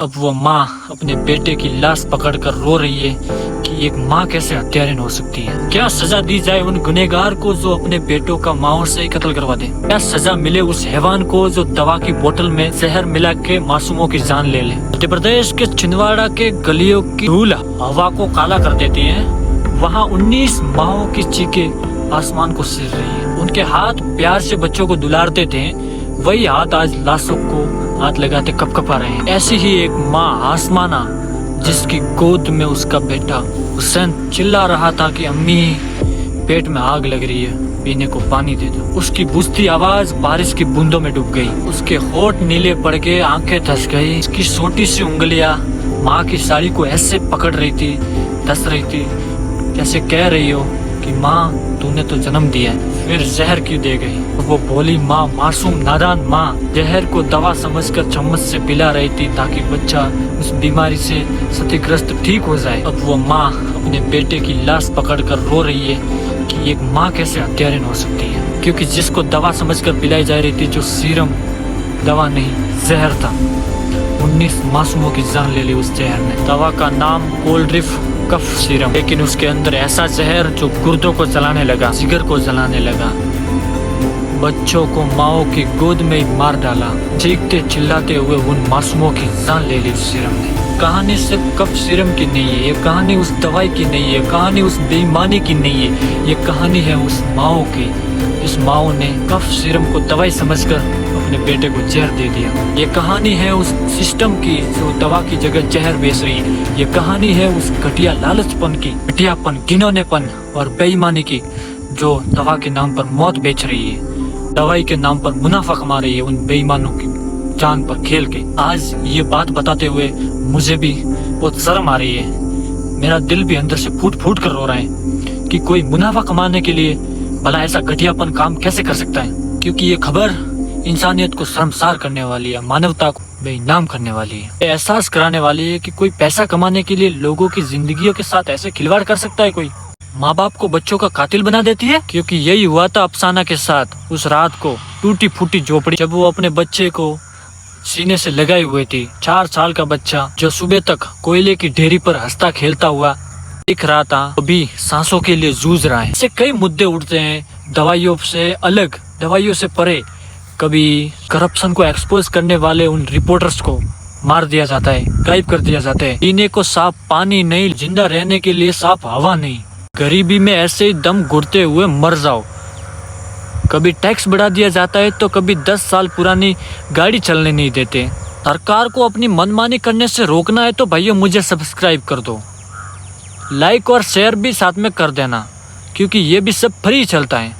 अब वो माँ अपने बेटे की लाश पकड़कर रो रही है कि एक माँ कैसे हत्यारिन हो सकती है। क्या सजा दी जाए उन गुनहगार को जो अपने बेटों का माओ से ही कत्ल करवा दे। क्या सजा मिले उस हैवान को जो दवा की बोतल में जहर मिला के मासूमों की जान ले ले। मध्य प्रदेश के छिंदवाड़ा के गलियों की धूल हवा को काला कर देती है। वहाँ 19 माओं की चीखें आसमान को सिर रही है। उनके हाथ प्यार से बच्चों को दुलारते थे, वही हाथ आज लाशों को हाथ लगाते कपकपा रहे हैं। ऐसी ही एक माँ आसमाना जिसकी गोद में उसका बेटा हुसैन चिल्ला रहा था कि अम्मी पेट में आग लग रही है, पीने को पानी दे दो। उसकी बुझती आवाज बारिश की बूंदों में डूब गई। उसके होठ नीले पड़ गए, आंखें धस गई। उसकी छोटी सी उंगलियां माँ की साड़ी को ऐसे पकड़ रही थी, धस रही थी, जैसे कह रही हो कि माँ तूने तो जन्म दिया है, फिर जहर क्यों दे गई। वो भोली माँ, मासूम नादान माँ जहर को दवा समझकर चम्मच से पिला रही थी ताकि बच्चा उस बीमारी से क्षतिग्रस्त ठीक हो जाए। अब वो माँ अपने बेटे की लाश पकड़कर रो रही है कि एक माँ कैसे हत्यारिन हो सकती है, क्योंकि जिसको दवा समझकर पिलाई जा रही थी, जो सीरम दवा नहीं जहर था, 19 मासूमों की जान ले ली उस जहर ने। दवा का नाम कोल्ड्रिफ कफ सीरम, लेकिन उसके अंदर ऐसा जहर जो गुर्दों को जलाने लगा, जिगर को जलाने लगा, बच्चों को माओ की गोद में ही मार डाला। चीखते चिल्लाते हुए उन मासूमों की जान ले ली उस सीरम ने। कहानी सिर्फ कफ सीरम की नहीं है, ये कहानी उस दवाई की नहीं है, कहानी उस बेईमानी की नहीं है, ये कहानी है उस माओ की। इस माओ ने कफ सीरम को दवाई समझकर अपने बेटे को जहर दे दिया। ये कहानी है उस सिस्टम की जो दवा की जगह जहर बेच रही है। ये कहानी है उस घटिया लालचपन की, घटियापन, घिनौनेपन और बेईमानी की, जो दवा के नाम पर मौत बेच रही है, दवाई के नाम पर मुनाफा कमा रही है उन बेईमानों की जान पर खेल के। आज ये बात बताते हुए मुझे भी बहुत शर्म आ रही है। मेरा दिल भी अंदर से फूट फूट कर रो रहा है कि कोई मुनाफा कमाने के लिए भला ऐसा घटियापन काम कैसे कर सकता है। क्योंकि ये खबर इंसानियत को शर्मसार करने वाली है, मानवता को बेईमान करने वाली है, एहसास कराने वाली है कि कोई पैसा कमाने के लिए लोगों की जिंदगियों के साथ ऐसे खिलवाड़ कर सकता है। कोई माँ बाप को बच्चों का कातिल बना देती है। क्योंकि यही हुआ था अफसाना के साथ उस रात को, टूटी फूटी झोपड़ी, जब वो अपने बच्चे को सीने से लगाए हुए थी। 4 साल का बच्चा जो सुबह तक कोयले की ढेरी पर हंसता खेलता हुआ दिख रहा था, अभी सांसों के लिए जूझ रहा है। ऐसे कई मुद्दे उठते हैं, दवाइयों से अलग, दवाइयों से परे। कभी करप्शन को एक्सपोज करने वाले उन रिपोर्टर्स को मार दिया जाता है, गायब कर दिया जाता है। पीने को साफ पानी नहीं, जिंदा रहने के लिए साफ हवा नहीं, गरीबी में ऐसे ही दम घुटते हुए मर जाओ। कभी टैक्स बढ़ा दिया जाता है तो कभी 10 साल पुरानी गाड़ी चलने नहीं देते। सरकार को अपनी मनमानी करने से रोकना है तो भाइयों मुझे सब्सक्राइब कर दो, लाइक और शेयर भी साथ में कर देना, क्योंकि ये भी सब फ्री चलता है।